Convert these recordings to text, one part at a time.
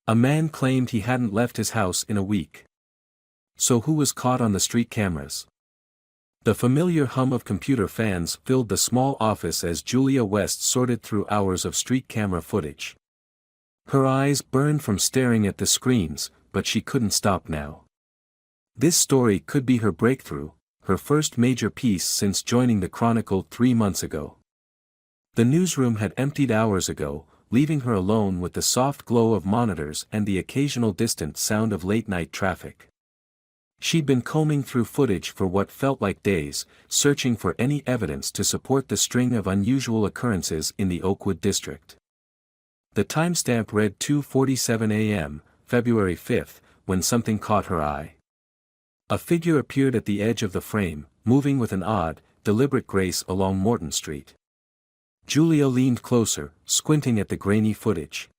A man claimed he hadn't left his house in a week. So who was caught on the street cameras? The familiar hum of computer fans filled the small office as Julia West sorted through hours of street camera footage. Her eyes burned from staring at the screens, but she couldn't stop now. This story could be her breakthrough, her first major piece since joining the Chronicle 3 months ago. The newsroom had emptied hours ago, leaving her alone with the soft glow of monitors and the occasional distant sound of late-night traffic. She'd been combing through footage for what felt like days, searching for any evidence to support the string of unusual occurrences in the Oakwood district. The timestamp read 2:47 a.m., February 5, when something caught her eye. A figure appeared at the edge of the frame, moving with an odd, deliberate grace along Morton Street. Julia leaned closer, squinting at the grainy footage.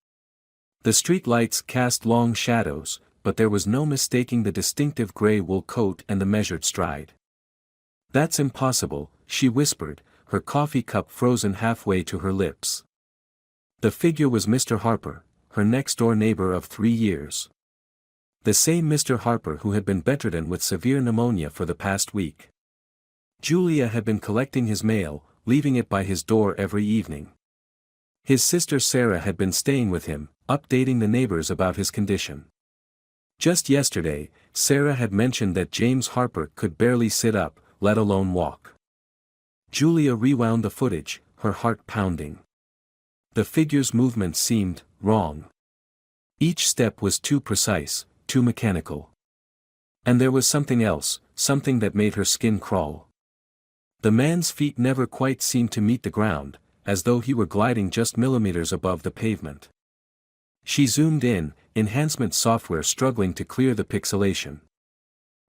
The street lights cast long shadows, but there was no mistaking the distinctive gray wool coat and the measured stride. "That's impossible," she whispered, her coffee cup frozen halfway to her lips. The figure was Mr. Harper, her next-door neighbor of 3 years. The same Mr. Harper who had been bedridden with severe pneumonia for the past week. Julia had been collecting his mail, leaving it by his door every evening. His sister Sarah had been staying with him, updating the neighbors about his condition. Just yesterday, Sarah had mentioned that James Harper could barely sit up, let alone walk. Julia rewound the footage, her heart pounding. The figure's movements seemed wrong. Each step was too precise, too mechanical. And there was something else, something that made her skin crawl. The man's feet never quite seemed to meet the ground, as though he were gliding just millimeters above the pavement. She zoomed in, enhancement software struggling to clear the pixelation.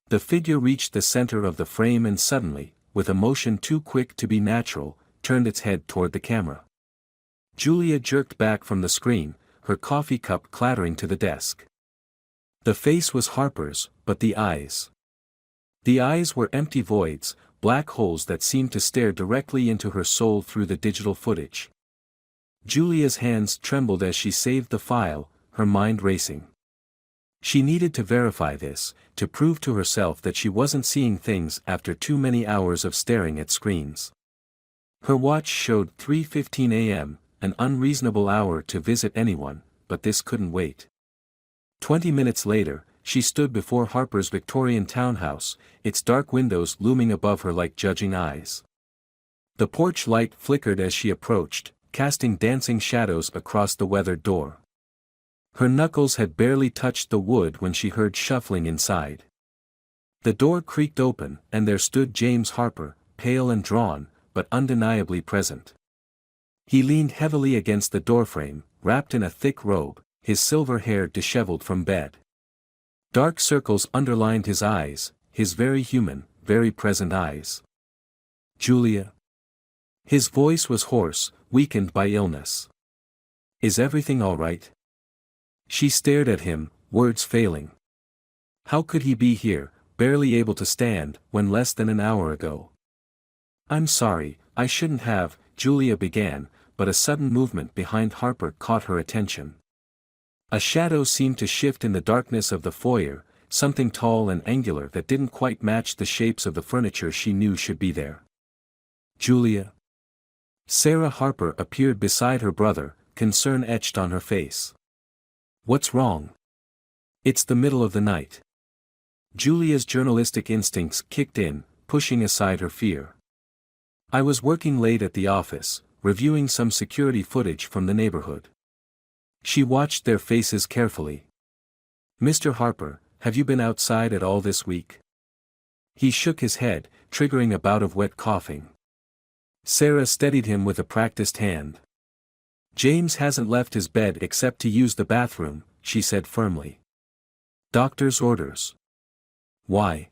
The figure reached the center of the frame and suddenly, with a motion too quick to be natural, turned its head toward the camera. Julia jerked back from the screen, her coffee cup clattering to the desk. The face was Harper's, but the eyes. The eyes were empty voids, black holes that seemed to stare directly into her soul through the digital footage. Julia's hands trembled as she saved the file, her mind racing. She needed to verify this, to prove to herself that she wasn't seeing things after too many hours of staring at screens. Her watch showed 3:15 a.m., an unreasonable hour to visit anyone, but this couldn't wait. 20 minutes later, she stood before Harper's Victorian townhouse, its dark windows looming above her like judging eyes. The porch light flickered as she approached, casting dancing shadows across the weathered door. Her knuckles had barely touched the wood when she heard shuffling inside. The door creaked open, and there stood James Harper, pale and drawn, but undeniably present. He leaned heavily against the doorframe, wrapped in a thick robe, his silver hair disheveled from bed. Dark circles underlined his eyes, his very human, very present eyes. "Julia?" His voice was hoarse, weakened by illness. "Is everything all right?" She stared at him, words failing. How could he be here, barely able to stand, when less than an hour ago? "I'm sorry, I shouldn't have," Julia began, but a sudden movement behind Harper caught her attention. A shadow seemed to shift in the darkness of the foyer, something tall and angular that didn't quite match the shapes of the furniture she knew should be there. "Julia?" Sarah Harper appeared beside her brother, concern etched on her face. "What's wrong?" "It's the middle of the night." Julia's journalistic instincts kicked in, pushing aside her fear. "I was working late at the office, reviewing some security footage from the neighborhood." She watched their faces carefully. "Mr. Harper, have you been outside at all this week?" He shook his head, triggering a bout of wet coughing. Sarah steadied him with a practiced hand. "James hasn't left his bed except to use the bathroom," she said firmly. "Doctor's orders." "Why?"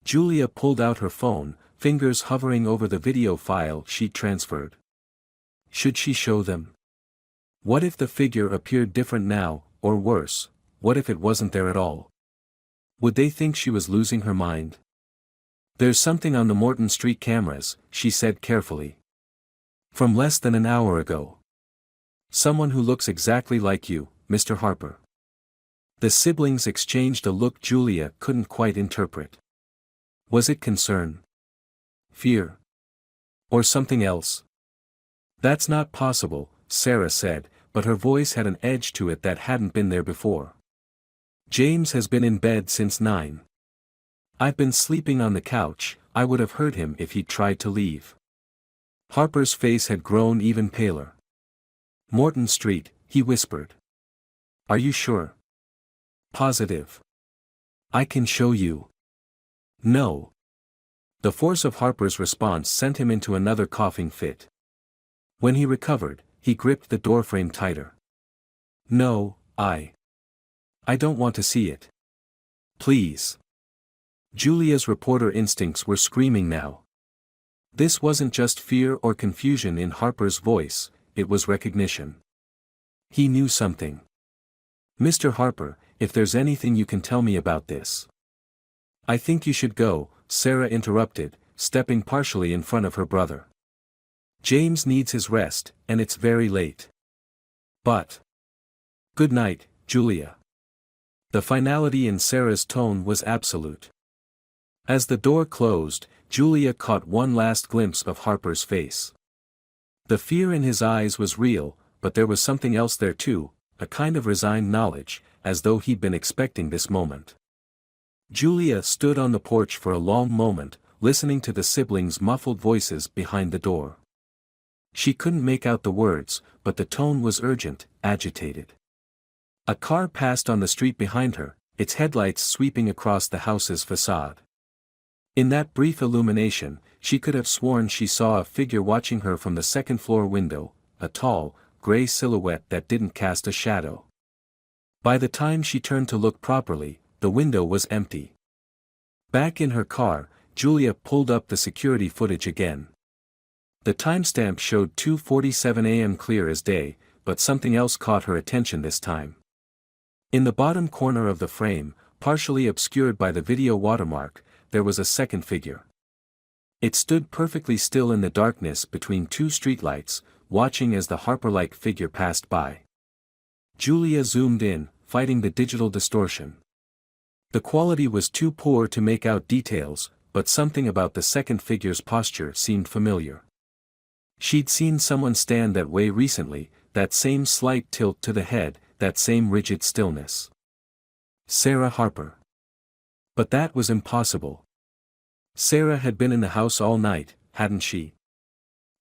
Julia pulled out her phone, fingers hovering over the video file she'd transferred. Should she show them? What if the figure appeared different now, or worse, what if it wasn't there at all? Would they think she was losing her mind? "There's something on the Morton Street cameras," she said carefully. "From less than an hour ago. Someone who looks exactly like you, Mr. Harper." The siblings exchanged a look Julia couldn't quite interpret. Was it concern? Fear? Or something else? That's not possible, Sarah said, but her voice had an edge to it that hadn't been there before. James has been in bed since 9. I've been sleeping on the couch. I would have heard him if he'd tried to leave. Harper's face had grown even paler. Morton Street, he whispered. Are you sure? Positive. I can show you. No. The force of Harper's response sent him into another coughing fit. When he recovered, he gripped the doorframe tighter. No, I don't want to see it. Please. Julia's reporter instincts were screaming now. This wasn't just fear or confusion in Harper's voice, it was recognition. He knew something. Mr. Harper, if there's anything you can tell me about this. I think you should go, Sarah interrupted, stepping partially in front of her brother. James needs his rest, and it's very late. But. Good night, Julia. The finality in Sarah's tone was absolute. As the door closed, Julia caught one last glimpse of Harper's face. The fear in his eyes was real, but there was something else there too, a kind of resigned knowledge, as though he'd been expecting this moment. Julia stood on the porch for a long moment, listening to the siblings' muffled voices behind the door. She couldn't make out the words, but the tone was urgent, agitated. A car passed on the street behind her, its headlights sweeping across the house's facade. In that brief illumination, she could have sworn she saw a figure watching her from the second-floor window, a tall, gray silhouette that didn't cast a shadow. By the time she turned to look properly, the window was empty. Back in her car, Julia pulled up the security footage again. The timestamp showed 2:47 a.m. clear as day, but something else caught her attention this time. In the bottom corner of the frame, partially obscured by the video watermark, there was a second figure. It stood perfectly still in the darkness between two streetlights, watching as the Harper-like figure passed by. Julia zoomed in, fighting the digital distortion. The quality was too poor to make out details, but something about the second figure's posture seemed familiar. She'd seen someone stand that way recently, that same slight tilt to the head, that same rigid stillness. Sarah Harper. But that was impossible. Sarah had been in the house all night, hadn't she?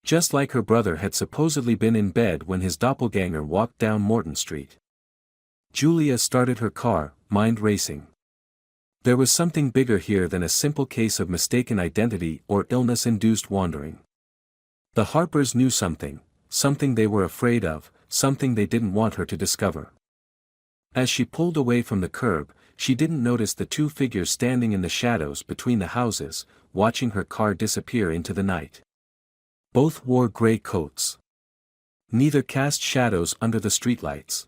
Just like her brother had supposedly been in bed when his doppelganger walked down Morton Street. Julia started her car, mind racing. There was something bigger here than a simple case of mistaken identity or illness-induced wandering. The Harpers knew something, something they were afraid of, something they didn't want her to discover. As she pulled away from the curb, she didn't notice the two figures standing in the shadows between the houses, watching her car disappear into the night. Both wore gray coats. Neither cast shadows under the streetlights.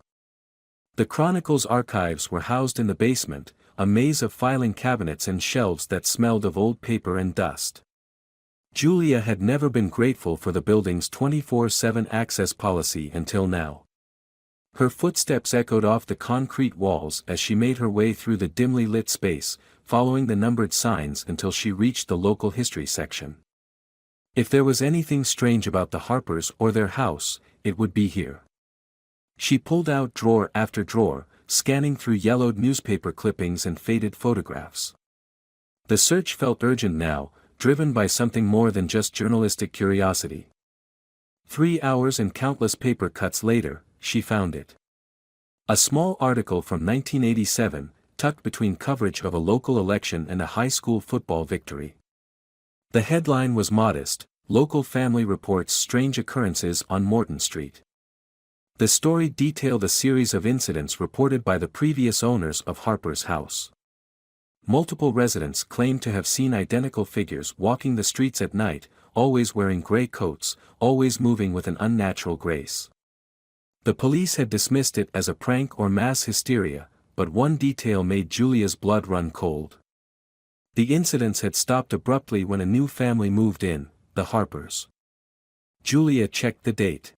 The Chronicle's archives were housed in the basement, a maze of filing cabinets and shelves that smelled of old paper and dust. Julia had never been grateful for the building's 24/7 access policy until now. Her footsteps echoed off the concrete walls as she made her way through the dimly lit space, following the numbered signs until she reached the local history section. If there was anything strange about the Harpers or their house, it would be here. She pulled out drawer after drawer, scanning through yellowed newspaper clippings and faded photographs. The search felt urgent now, driven by something more than just journalistic curiosity. 3 hours and countless paper cuts later, she found it. A small article from 1987, tucked between coverage of a local election and a high school football victory. The headline was modest: Local Family Reports Strange Occurrences on Morton Street. The story detailed a series of incidents reported by the previous owners of Harper's house. Multiple residents claimed to have seen identical figures walking the streets at night, always wearing gray coats, always moving with an unnatural grace. The police had dismissed it as a prank or mass hysteria, but one detail made Julia's blood run cold. The incidents had stopped abruptly when a new family moved in, the Harpers. Julia checked the date.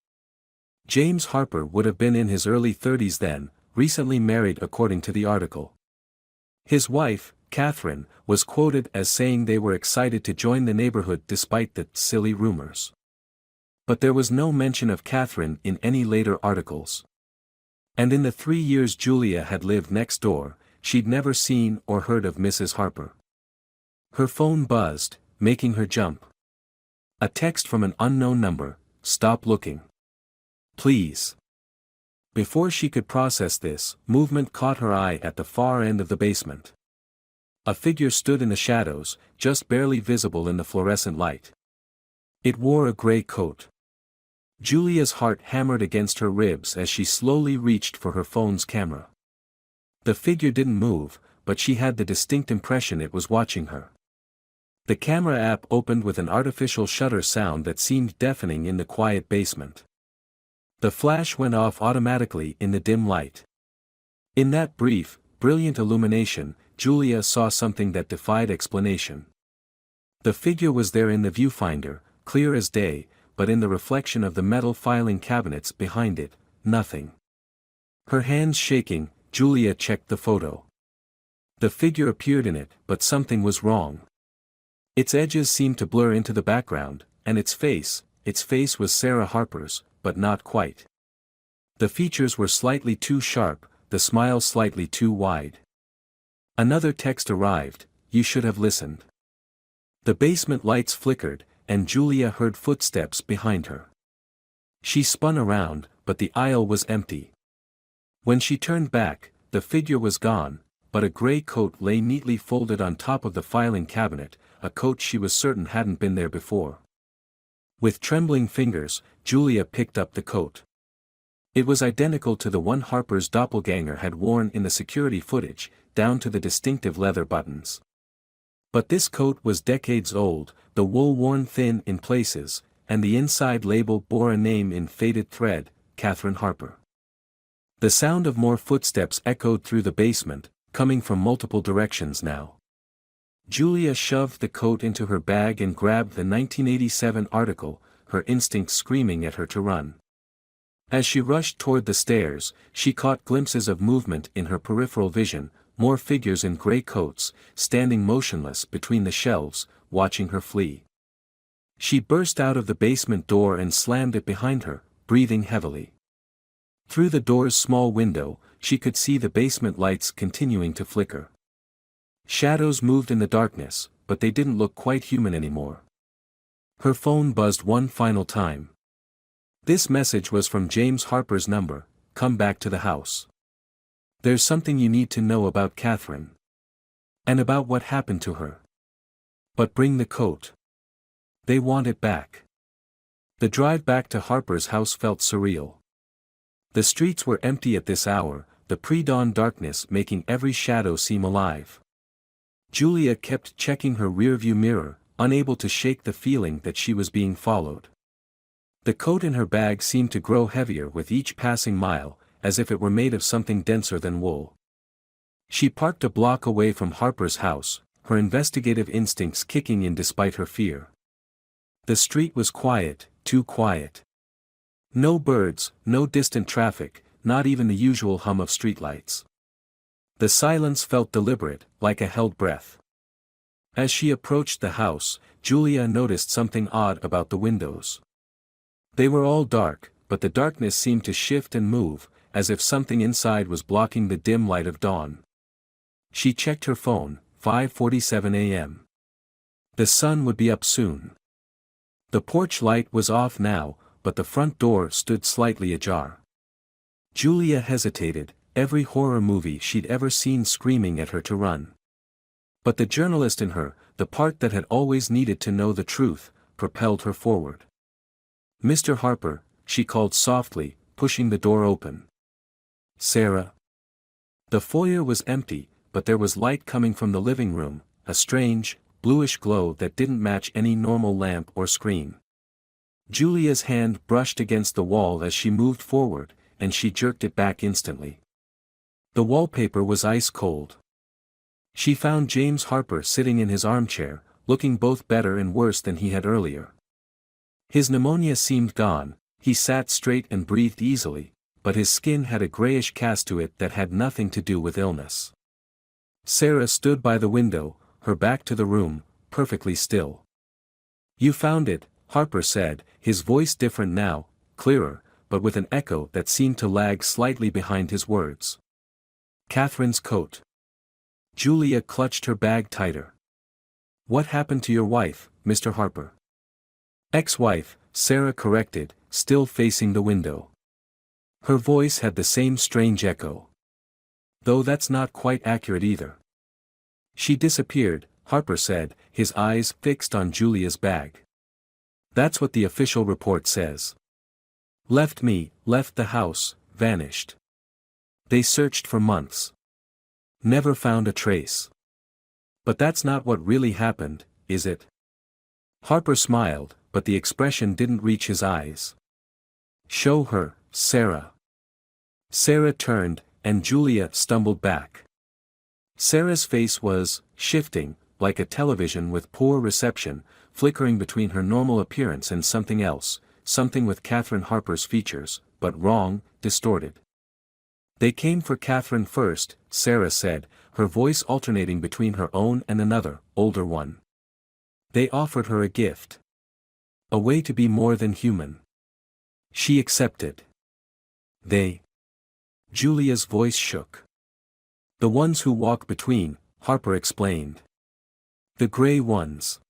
James Harper would have been in his early 30s then, recently married according to the article. His wife, Catherine, was quoted as saying they were excited to join the neighborhood despite the silly rumors. But there was no mention of Catherine in any later articles. And in the 3 years Julia had lived next door, she'd never seen or heard of Mrs. Harper. Her phone buzzed, making her jump. A text from an unknown number: "Stop looking. Please." Before she could process this, movement caught her eye at the far end of the basement. A figure stood in the shadows, just barely visible in the fluorescent light. It wore a gray coat. Julia's heart hammered against her ribs as she slowly reached for her phone's camera. The figure didn't move, but she had the distinct impression it was watching her. The camera app opened with an artificial shutter sound that seemed deafening in the quiet basement. The flash went off automatically in the dim light. In that brief, brilliant illumination, Julia saw something that defied explanation. The figure was there in the viewfinder, clear as day, but in the reflection of the metal filing cabinets behind it, nothing. Her hands shaking, Julia checked the photo. The figure appeared in it, but something was wrong. Its edges seemed to blur into the background, and its face was Sarah Harper's, but not quite. The features were slightly too sharp, the smile slightly too wide. Another text arrived: "You should have listened." The basement lights flickered, and Julia heard footsteps behind her. She spun around, but the aisle was empty. When she turned back, the figure was gone, but a gray coat lay neatly folded on top of the filing cabinet, a coat she was certain hadn't been there before. With trembling fingers, Julia picked up the coat. It was identical to the one Harper's doppelganger had worn in the security footage, down to the distinctive leather buttons. But this coat was decades old, the wool worn thin in places, and the inside label bore a name in faded thread: Catherine Harper. The sound of more footsteps echoed through the basement, coming from multiple directions now. Julia shoved the coat into her bag and grabbed the 1987 article, her instincts screaming at her to run. As she rushed toward the stairs, she caught glimpses of movement in her peripheral vision, more figures in gray coats, standing motionless between the shelves, watching her flee. She burst out of the basement door and slammed it behind her, breathing heavily. Through the door's small window, she could see the basement lights continuing to flicker. Shadows moved in the darkness, but they didn't look quite human anymore. Her phone buzzed one final time. This message was from James Harper's number: "Come back to the house. There's something you need to know about Catherine. And about what happened to her. But bring the coat. They want it back." The drive back to Harper's house felt surreal. The streets were empty at this hour, the pre-dawn darkness making every shadow seem alive. Julia kept checking her rearview mirror, unable to shake the feeling that she was being followed. The coat in her bag seemed to grow heavier with each passing mile, as if it were made of something denser than wool. She parked a block away from Harper's house, her investigative instincts kicking in despite her fear. The street was quiet, too quiet. No birds, no distant traffic, not even the usual hum of streetlights. The silence felt deliberate, like a held breath. As she approached the house, Julia noticed something odd about the windows. They were all dark, but the darkness seemed to shift and move, as if something inside was blocking the dim light of dawn. She checked her phone: 5:47 a.m. The sun would be up soon. The porch light was off now, but the front door stood slightly ajar. Julia hesitated, every horror movie she'd ever seen screaming at her to run. But the journalist in her, the part that had always needed to know the truth, propelled her forward. "Mr. Harper," she called softly, pushing the door open. "Sarah." The foyer was empty, but there was light coming from the living room, a strange, bluish glow that didn't match any normal lamp or screen. Julia's hand brushed against the wall as she moved forward, and she jerked it back instantly. The wallpaper was ice cold. She found James Harper sitting in his armchair, looking both better and worse than he had earlier. His pneumonia seemed gone, he sat straight and breathed easily, but his skin had a grayish cast to it that had nothing to do with illness. Sarah stood by the window, her back to the room, perfectly still. "You found it," Harper said, his voice different now, clearer, but with an echo that seemed to lag slightly behind his words. "Catherine's coat." Julia clutched her bag tighter. "What happened to your wife, Mr. Harper?" "Ex-wife," Sarah corrected, still facing the window. Her voice had the same strange echo. "Though that's not quite accurate either." "She disappeared," Harper said, his eyes fixed on Julia's bag. "That's what the official report says. Left the house, vanished. They searched for months. Never found a trace. But that's not what really happened, is it?" Harper smiled, but the expression didn't reach his eyes. "Show her, Sarah." Sarah turned, and Julia stumbled back. Sarah's face was shifting, like a television with poor reception, flickering between her normal appearance and something else, something with Catherine Harper's features, but wrong, distorted. "They came for Catherine first," Sarah said, her voice alternating between her own and another, older one. "They offered her a gift. A way to be more than human. She accepted." "They?" Julia's voice shook. "The ones who walk between," Harper explained. "The gray ones.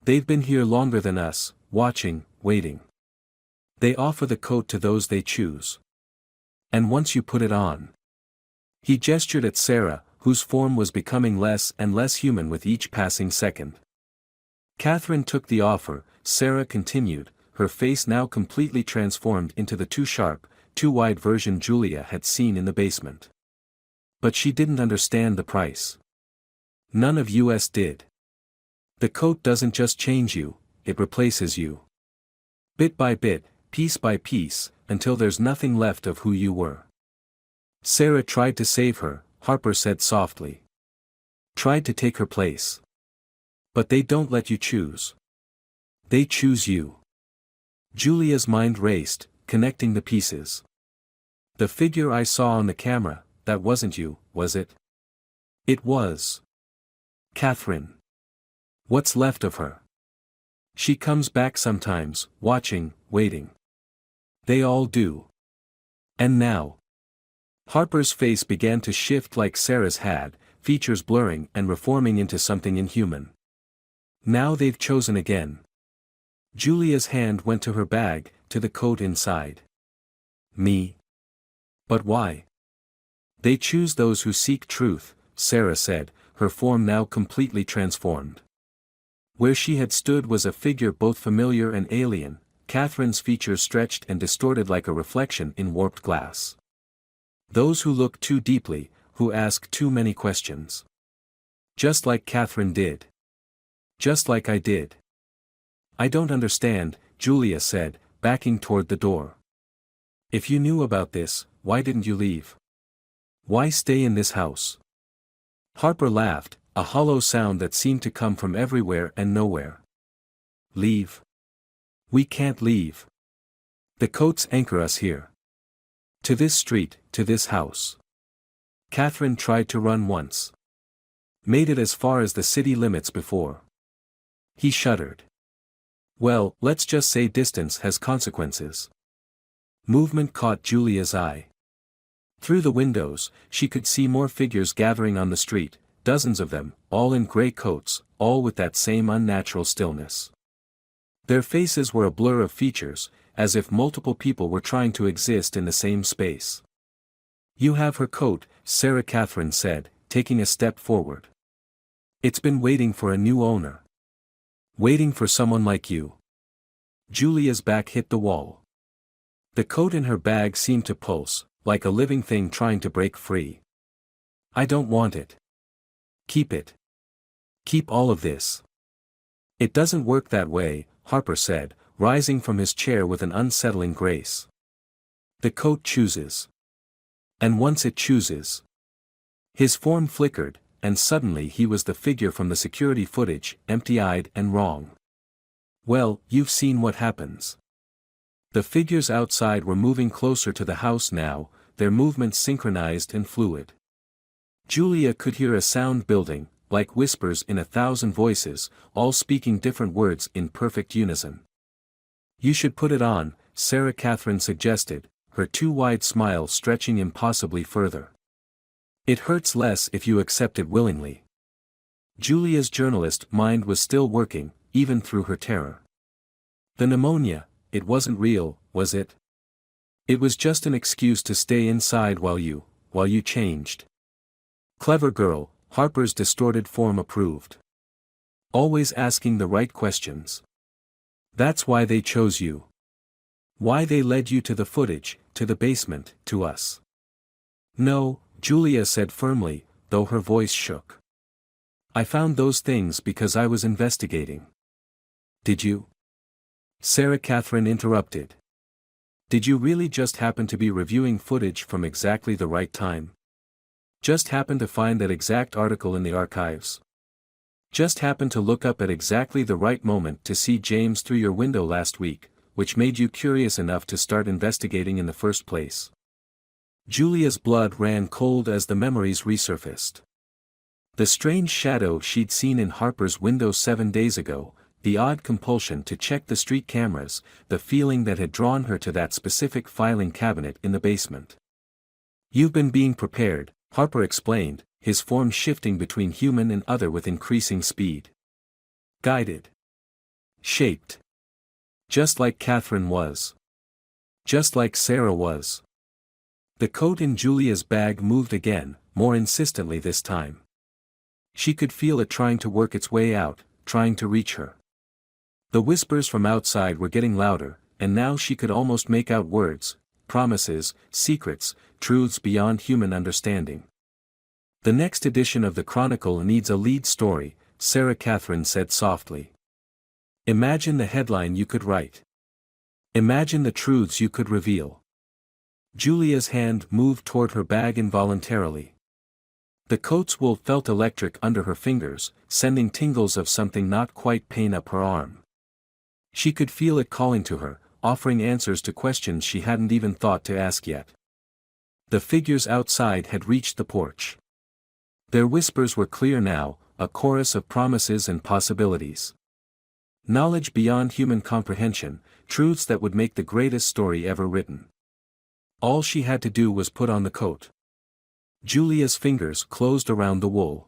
They've been here longer than us, watching, waiting. They offer the coat to those they choose. And once you put it on." He gestured at Sarah, whose form was becoming less and less human with each passing second. "Catherine took the offer," Sarah continued, her face now completely transformed into the too sharp, too wide version Julia had seen in the basement. "But she didn't understand the price. None of us did. The coat doesn't just change you, it replaces you. Bit by bit, piece by piece, until there's nothing left of who you were." "Sarah tried to save her," Harper said softly. "Tried to take her place. But they don't let you choose. They choose you." Julia's mind raced, connecting the pieces. "The figure I saw on the camera, that wasn't you, was it?" "It was. Catherine. What's left of her? She comes back sometimes, watching, waiting. They all do. And now." Harper's face began to shift like Sarah's had, features blurring and reforming into something inhuman. "Now they've chosen again." Julia's hand went to her bag, to the coat inside. "Me? But why?" "They choose those who seek truth," Sarah said, her form now completely transformed. Where she had stood was a figure both familiar and alien, Catherine's features stretched and distorted like a reflection in warped glass. "Those who look too deeply, who ask too many questions. Just like Catherine did. Just like I did." "I don't understand," Julia said, backing toward the door. "If you knew about this, why didn't you leave? Why stay in this house?" Harper laughed, a hollow sound that seemed to come from everywhere and nowhere. "Leave? We can't leave. The coats anchor us here. To this street, to this house. Catherine tried to run once. Made it as far as the city limits before." He shuddered. "Well, let's just say distance has consequences." Movement caught Julia's eye. Through the windows, she could see more figures gathering on the street, dozens of them, all in gray coats, all with that same unnatural stillness. Their faces were a blur of features, as if multiple people were trying to exist in the same space. "You have her coat," Sarah Catherine said, taking a step forward. "It's been waiting for a new owner. Waiting for someone like you." Julia's back hit the wall. The coat in her bag seemed to pulse, like a living thing trying to break free. "I don't want it. Keep it. Keep all of this." "It doesn't work that way," Harper said, rising from his chair with an unsettling grace. "The coat chooses. And once it chooses." His form flickered, and suddenly he was the figure from the security footage, empty-eyed and wrong. "Well, you've seen what happens. The figures outside were moving closer to the house now, their movements synchronized and fluid. Julia could hear a sound building, like whispers in 1,000 voices, all speaking different words in perfect unison. "You should put it on," Sarah Catherine suggested, her too wide smile stretching impossibly further. "It hurts less if you accept it willingly." Julia's journalist mind was still working, even through her terror. The pneumonia, it wasn't real, was it? It was just an excuse to stay inside while you changed. Clever girl, Harper's distorted form approved. Always asking the right questions. That's why they chose you. Why they led you to the footage, to the basement, to us. "No," Julia said firmly, though her voice shook. "I found those things because I was investigating." "Did you?" Sarah Catherine interrupted. "Did you really just happen to be reviewing footage from exactly the right time? Just happen to find that exact article in the archives? Just happen to look up at exactly the right moment to see James through your window last week, which made you curious enough to start investigating in the first place?" Julia's blood ran cold as the memories resurfaced. The strange shadow she'd seen in Harper's window 7 days ago, the odd compulsion to check the street cameras, the feeling that had drawn her to that specific filing cabinet in the basement. "You've been being prepared," Harper explained, his form shifting between human and other with increasing speed. "Guided. Shaped. Just like Catherine was. Just like Sarah was." The coat in Julia's bag moved again, more insistently this time. She could feel it trying to work its way out, trying to reach her. The whispers from outside were getting louder, and now she could almost make out words, promises, secrets, truths beyond human understanding. "The next edition of the Chronicle needs a lead story," Sarah Catherine said softly. "Imagine the headline you could write. Imagine the truths you could reveal." Julia's hand moved toward her bag involuntarily. The coat's wool felt electric under her fingers, sending tingles of something not quite pain up her arm. She could feel it calling to her, offering answers to questions she hadn't even thought to ask yet. The figures outside had reached the porch. Their whispers were clear now, a chorus of promises and possibilities. Knowledge beyond human comprehension, truths that would make the greatest story ever written. All she had to do was put on the coat. Julia's fingers closed around the wool.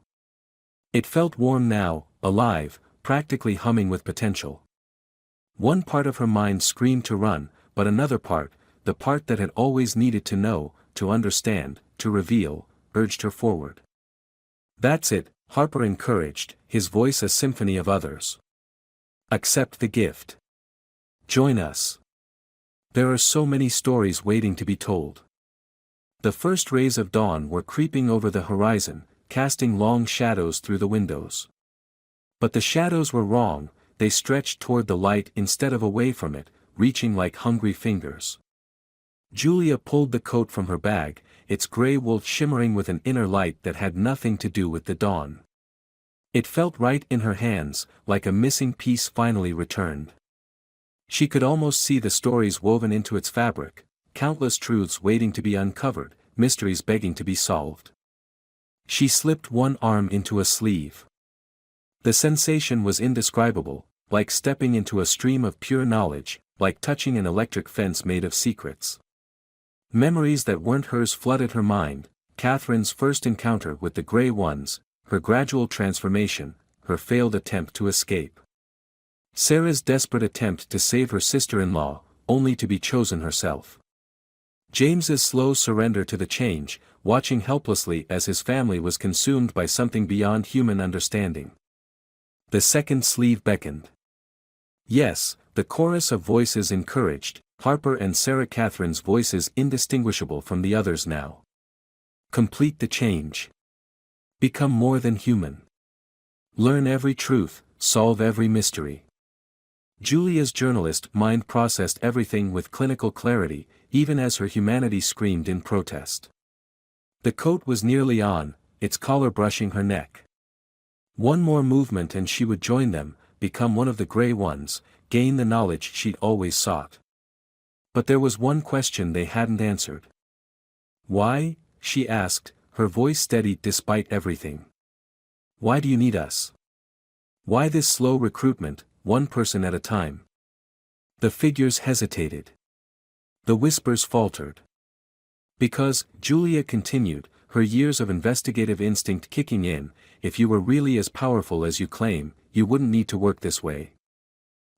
It felt warm now, alive, practically humming with potential. One part of her mind screamed to run, but another part, the part that had always needed to know, to understand, to reveal, urged her forward. "That's it," Harper encouraged, his voice a symphony of others. "Accept the gift. Join us. There are so many stories waiting to be told." The first rays of dawn were creeping over the horizon, casting long shadows through the windows. But the shadows were wrong, they stretched toward the light instead of away from it, reaching like hungry fingers. Julia pulled the coat from her bag, its gray wool shimmering with an inner light that had nothing to do with the dawn. It felt right in her hands, like a missing piece finally returned. She could almost see the stories woven into its fabric, countless truths waiting to be uncovered, mysteries begging to be solved. She slipped one arm into a sleeve. The sensation was indescribable, like stepping into a stream of pure knowledge, like touching an electric fence made of secrets. Memories that weren't hers flooded her mind, Catherine's first encounter with the Grey Ones, her gradual transformation, her failed attempt to escape. Sarah's desperate attempt to save her sister-in-law, only to be chosen herself. James's slow surrender to the change, watching helplessly as his family was consumed by something beyond human understanding. The second sleeve beckoned. Yes, the chorus of voices encouraged, Harper and Sarah Catherine's voices indistinguishable from the others now. Complete the change. Become more than human. Learn every truth, solve every mystery. Julia's journalist mind processed everything with clinical clarity, even as her humanity screamed in protest. The coat was nearly on, its collar brushing her neck. One more movement and she would join them, become one of the Grey Ones, gain the knowledge she'd always sought. But there was one question they hadn't answered. "Why?" she asked, her voice steady despite everything. "Why do you need us? Why this slow recruitment, one person at a time?" The figures hesitated. The whispers faltered. "Because," Julia continued, her years of investigative instinct kicking in, "if you were really as powerful as you claim, you wouldn't need to work this way.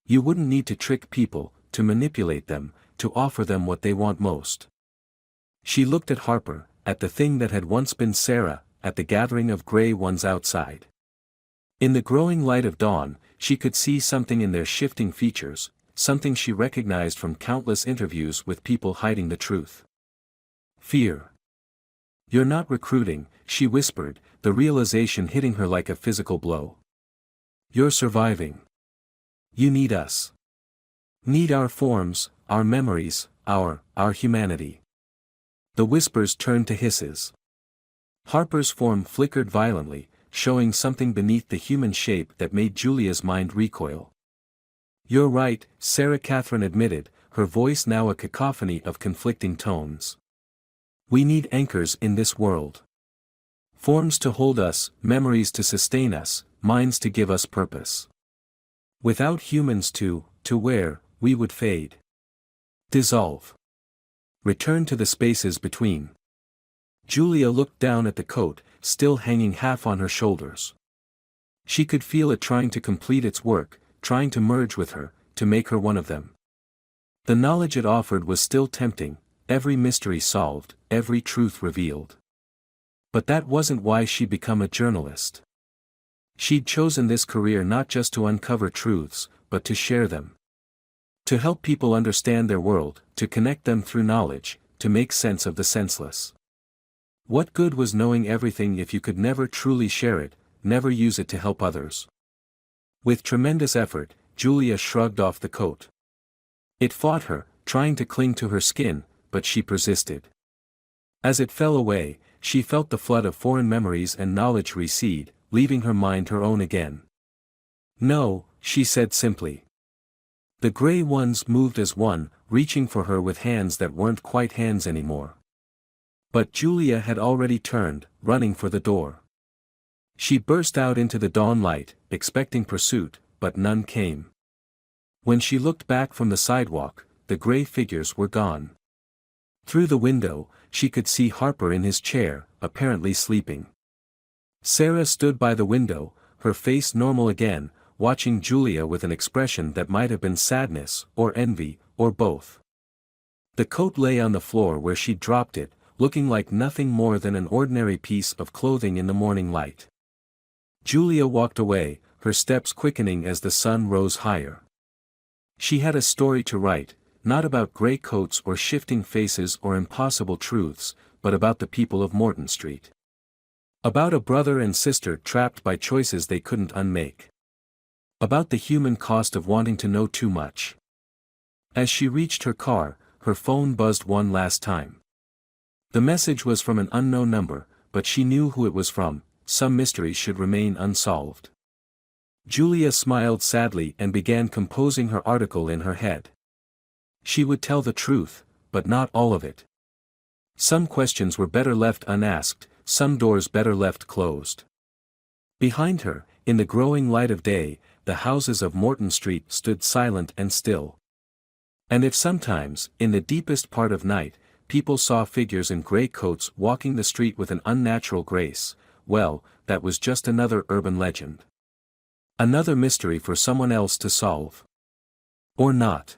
You wouldn't need to trick people, to manipulate them, to offer them what they want most." She looked at Harper, at the thing that had once been Sarah, at the gathering of gray ones outside. In the growing light of dawn, she could see something in their shifting features, something she recognized from countless interviews with people hiding the truth. Fear. "You're not recruiting," she whispered, the realization hitting her like a physical blow. "You're surviving. You need us. Need our forms, our memories, our humanity." The whispers turned to hisses. Harper's form flickered violently, showing something beneath the human shape that made Julia's mind recoil. "You're right," Sarah Catherine admitted, her voice now a cacophony of conflicting tones. "We need anchors in this world. Forms to hold us, memories to sustain us, minds to give us purpose. Without humans to wear, we would fade. Dissolve. Return to the spaces between." Julia looked down at the coat, still hanging half on her shoulders. She could feel it trying to complete its work, trying to merge with her, to make her one of them. The knowledge it offered was still tempting, every mystery solved, every truth revealed. But that wasn't why she'd become a journalist. She'd chosen this career not just to uncover truths, but to share them. To help people understand their world, to connect them through knowledge, to make sense of the senseless. What good was knowing everything if you could never truly share it, never use it to help others? With tremendous effort, Julia shrugged off the coat. It fought her, trying to cling to her skin, but she persisted. As it fell away, she felt the flood of foreign memories and knowledge recede, leaving her mind her own again. "No," she said simply. The gray ones moved as one, reaching for her with hands that weren't quite hands anymore. But Julia had already turned, running for the door. She burst out into the dawn light, expecting pursuit, but none came. When she looked back from the sidewalk, the gray figures were gone. Through the window, she could see Harper in his chair, apparently sleeping. Sarah stood by the window, her face normal again, watching Julia with an expression that might have been sadness, or envy, or both. The coat lay on the floor where she'd dropped it, looking like nothing more than an ordinary piece of clothing in the morning light. Julia walked away, her steps quickening as the sun rose higher. She had a story to write, not about gray coats or shifting faces or impossible truths, but about the people of Morton Street. About a brother and sister trapped by choices they couldn't unmake. About the human cost of wanting to know too much. As she reached her car, her phone buzzed one last time. The message was from an unknown number, but she knew who it was from. Some mystery should remain unsolved. Julia smiled sadly and began composing her article in her head. She would tell the truth, but not all of it. Some questions were better left unasked, some doors better left closed. Behind her, in the growing light of day, the houses of Morton Street stood silent and still. And if sometimes, in the deepest part of night, people saw figures in gray coats walking the street with an unnatural grace, well, that was just another urban legend. Another mystery for someone else to solve. Or not.